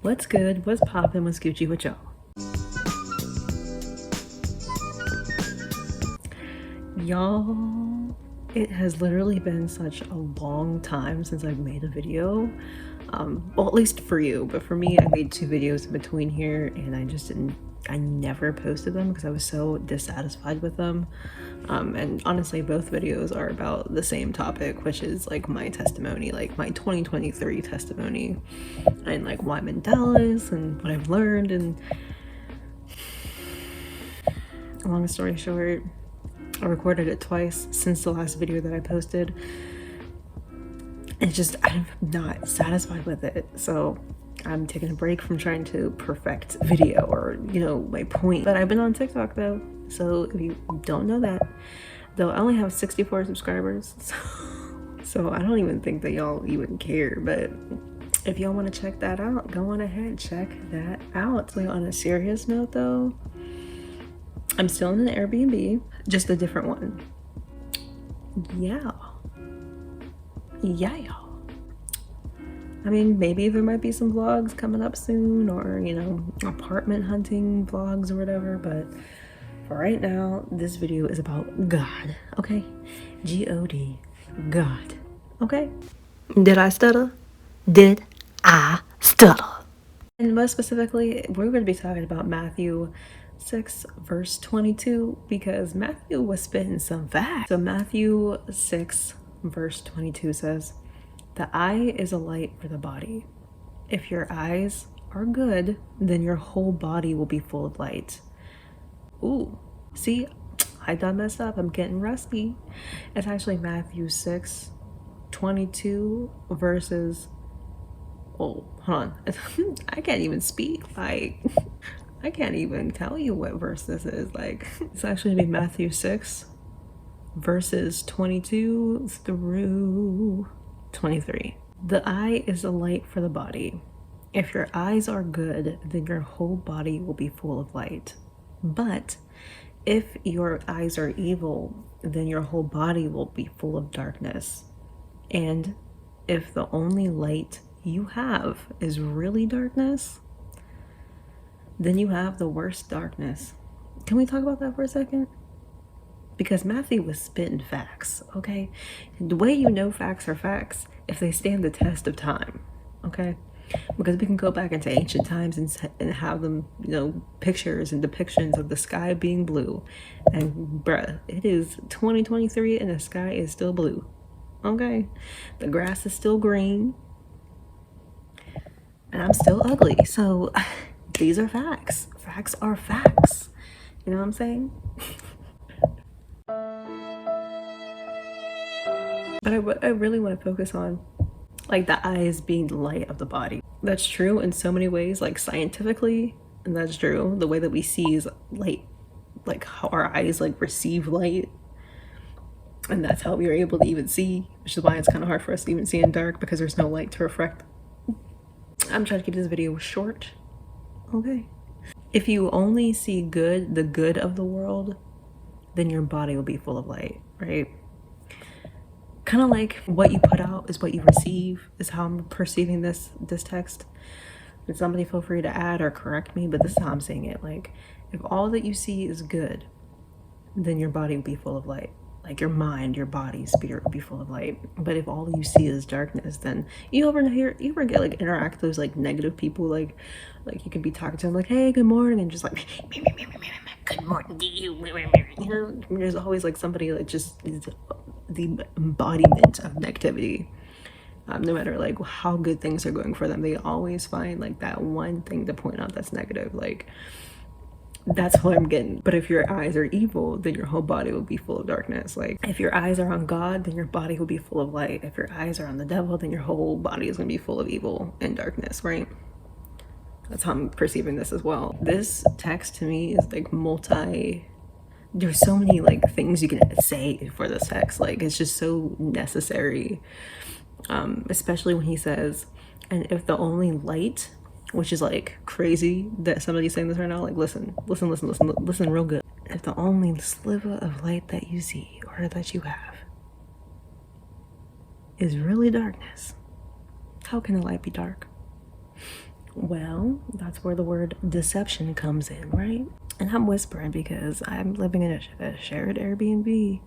What's good? What's poppin'? What's Gucci with y'all? Y'all, it has literally been such a long time since I've made a video. Well, at least for you, but for me, I made 2 videos in between here, and I never posted them because I was so dissatisfied with them. And honestly, both videos are about the same topic, which is like my testimony, like my 2023 testimony, and like why I'm in Dallas and what I've learned. And long story short, I recorded it twice since the last video that I posted. It's just, I'm not satisfied with it. So I'm taking a break from trying to perfect video or, my point. But I've been on TikTok though. So if you don't know that, though I only have 64 subscribers. So I don't even think that y'all even care. But if y'all want to check that out, go on ahead, check that out. Like, on a serious note though, I'm still in an Airbnb, just a different one. Yeah, y'all. I mean, maybe there might be some vlogs coming up soon, or apartment hunting vlogs or whatever, but for right now, this video is about God, okay? G-O-D, God, okay? Did I stutter? Did I stutter? And most specifically, we're going to be talking about Matthew 6 verse 22, because Matthew was spitting some facts. So Matthew 6 verse 22 says, "The eye is a light for the body. If your eyes are good, then your whole body will be full of light." Ooh, see, I done messed up. I'm getting rusty. It's actually Matthew 6 22 verses. Oh, hold on. I can't even speak. Like, I can't even tell you what verse this is. Like, it's actually be Matthew 6 verses 22 through 23. "The eye is a light for the body. If your eyes are good, then your whole body will be full of light. But if your eyes are evil, then your whole body will be full of darkness. And if the only light you have is really darkness, then you have the worst darkness." Can we talk about that for a second? Because Matthew was spitting facts, okay? The way you know facts are facts, if they stand the test of time, okay? Because we can go back into ancient times and have them, pictures and depictions of the sky being blue. And bruh, it is 2023 and the sky is still blue, okay? The grass is still green. And I'm still ugly. So these are facts. Facts are facts. You know what I'm saying? But I really want to focus on like the eyes being the light of the body. That's true in so many ways, like scientifically, and that's true. The way that we see is light, like how our eyes like receive light, and that's how we are able to even see, which is why it's kind of hard for us to even see in dark, because there's no light to reflect. I'm trying to keep this video short, okay? If you only see good, the good of the world, then your body will be full of light, right? Kind of like what you put out is what you receive, is how I'm perceiving this text. And somebody feel free to add or correct me, but this is how I'm saying it. Like, if all that you see is good, then your body will be full of light. Like your mind, your body, spirit will be full of light. But if all you see is darkness, then you ever get like interact with those like negative people, like you can be talking to them like, "Hey, good morning," and just like, "Good morning to you." There's always like somebody like just is the embodiment of negativity. No matter like how good things are going for them, they always find like that one thing to point out that's negative. Like, that's what I'm getting. But if your eyes are evil, then your whole body will be full of darkness. Like, if your eyes are on God, then your body will be full of light. If your eyes are on the devil, then your whole body is going to be full of evil and darkness, right? That's how I'm perceiving this as well. This text to me is like there's so many like things you can say for this text. Like, it's just so necessary. Especially when he says, "And if the only light," which is like crazy that somebody's saying this right now. Like, listen real good. "If the only sliver of light that you see or that you have is really darkness, how can the light be dark?" Well, that's where the word deception comes in, right? And I'm whispering because I'm living in a shared Airbnb,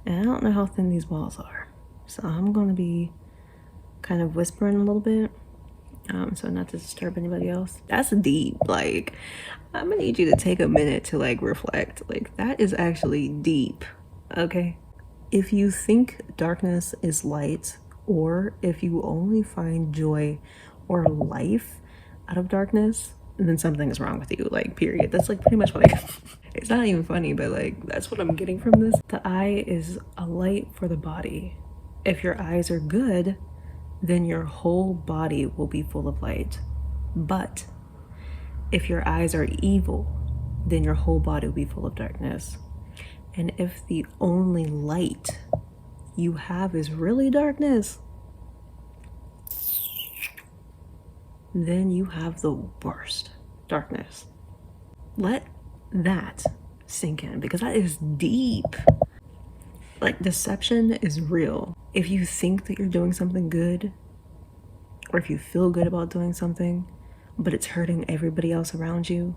and I don't know how thin these walls are. So I'm going to be kind of whispering a little bit, so not to disturb anybody else. That's deep. Like, I'm gonna need you to take a minute to like reflect. Like, that is actually deep, okay? If you think darkness is light, or if you only find joy or life out of darkness, then something is wrong with you, like, period. That's like pretty much what I it's not even funny, but like that's what I'm getting from this. The eye is a light for the body. If your eyes are good, then your whole body will be full of light. But if your eyes are evil, then your whole body will be full of darkness. And if the only light you have is really darkness, then you have the worst darkness. Let that sink in, because that is deep. Like, deception is real. If you think that you're doing something good, or if you feel good about doing something, but it's hurting everybody else around you,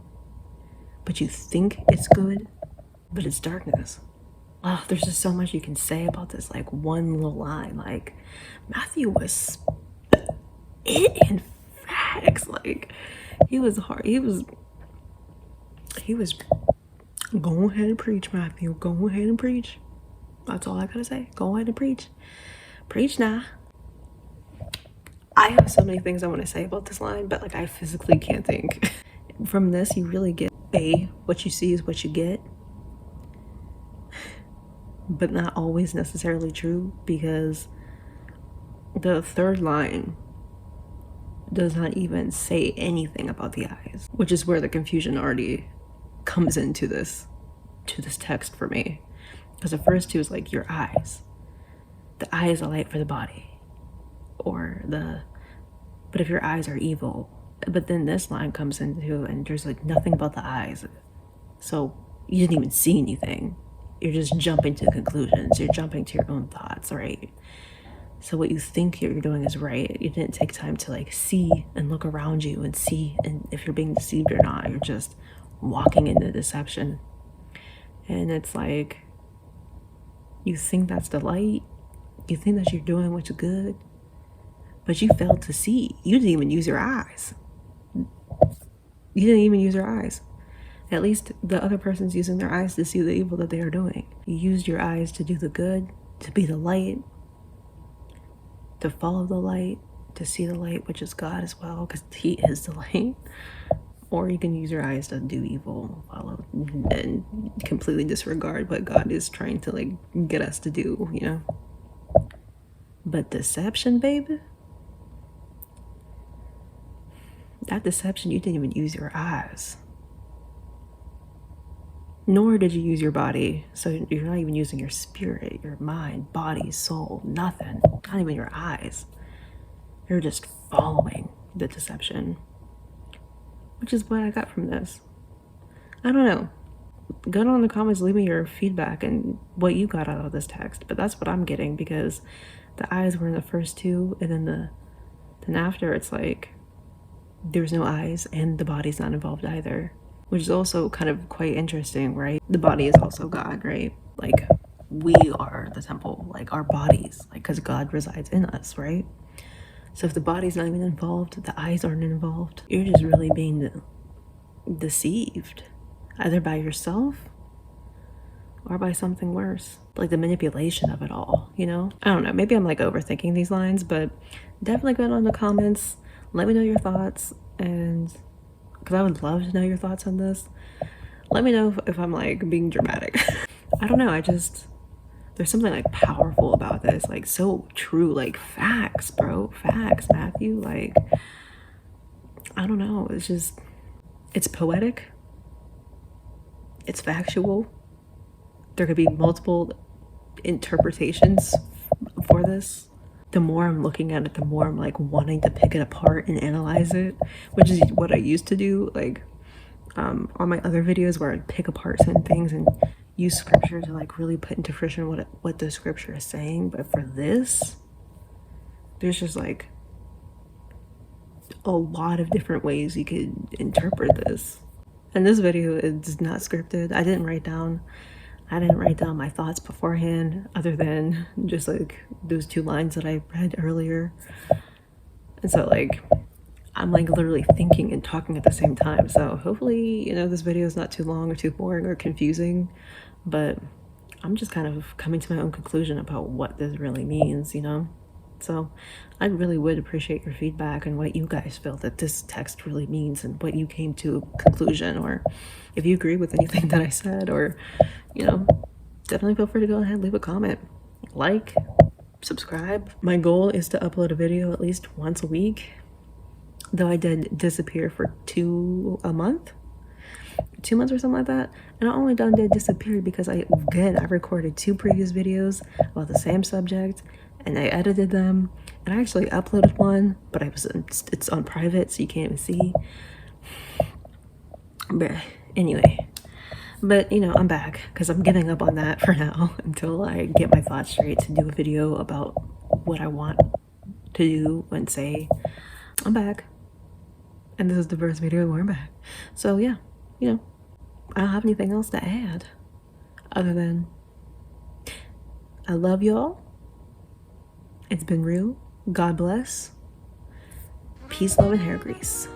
but you think it's good, but it's darkness. Oh, there's just so much you can say about this, like, one little line. Like, Matthew was it in facts. Like, he was hard. He was go ahead and preach, Matthew. Go ahead and preach. That's all I gotta say. Go ahead and preach. Preach now. I have so many things I want to say about this line, but like, I physically can't think. From this, you really get what you see is what you get, but not always necessarily true, because the third line does not even say anything about the eyes, which is where the confusion already comes into this text for me. Because the first two is like, your eyes. The eye is a light for the body. But if your eyes are evil. But then this line comes into, and there's like nothing about the eyes. So you didn't even see anything. You're just jumping to conclusions. You're jumping to your own thoughts, right? So what you think you're doing is right. You didn't take time to like see and look around you and see, and if you're being deceived or not. You're just walking into deception. And it's like, you think that's the light. You think that you're doing what's good, but you failed to see. You didn't even use your eyes. You didn't even use your eyes. At least the other person's using their eyes to see the evil that they are doing. You used your eyes to do the good, to be the light, to follow the light, to see the light, which is God as well, because He is the light. Or you can use your eyes to do evil, follow, and completely disregard what God is trying to like get us to do, you know? But deception, baby, that deception, you didn't even use your eyes. Nor did you use your body. So you're not even using your spirit, your mind, body, soul, nothing. Not even your eyes. You're just following the deception. Which is what I got from this. I don't know. Go down in the comments, leave me your feedback and what you got out of this text. But that's what I'm getting, because the eyes were in the first two, and then after it's like there's no eyes and the body's not involved either. Which is also kind of quite interesting, right? The body is also God, right? Like, we are the temple, like our bodies, like, because God resides in us, right? So if the body's not even involved, the eyes aren't involved, you're just really being deceived, either by yourself or by something worse, like the manipulation of it all, you know? I don't know, maybe I'm like overthinking these lines, but definitely go down in the comments, let me know your thoughts, and because I would love to know your thoughts on this. Let me know if I'm like being dramatic. I don't know, there's something like powerful about this, like so true, like facts, bro, facts, Matthew. Like, I don't know, it's poetic, it's factual. There could be multiple interpretations for this. The more I'm looking at it, the more I'm like wanting to pick it apart and analyze it, which is what I used to do, like on my other videos, where I'd pick apart certain things and use scripture to like really put into fruition what the scripture is saying. But for this, there's just like a lot of different ways you could interpret this. And this video is not scripted. I didn't write down my thoughts beforehand, other than just like those 2 lines that I read earlier. And so like I'm like literally thinking and talking at the same time. So hopefully, you know, this video is not too long or too boring or confusing, but I'm just kind of coming to my own conclusion about what this really means, you know? So I really would appreciate your feedback and what you guys feel that this text really means and what you came to a conclusion, or if you agree with anything that I said, or, you know, definitely feel free to go ahead and leave a comment, like, subscribe. My goal is to upload a video at least once a week, though I did disappear for 2 months or something like that. And I only did disappear because I recorded 2 previous videos about the same subject, and I edited them, and I actually uploaded one, but it's on private, so you can't even see. But anyway, you know, I'm back because I'm giving up on that for now until I get my thoughts straight to do a video about what I want to do and say. I'm back, and this is the first video where I'm back. So yeah, you know, I don't have anything else to add other than I love y'all. It's been real. God bless. Peace, love, and hair grease.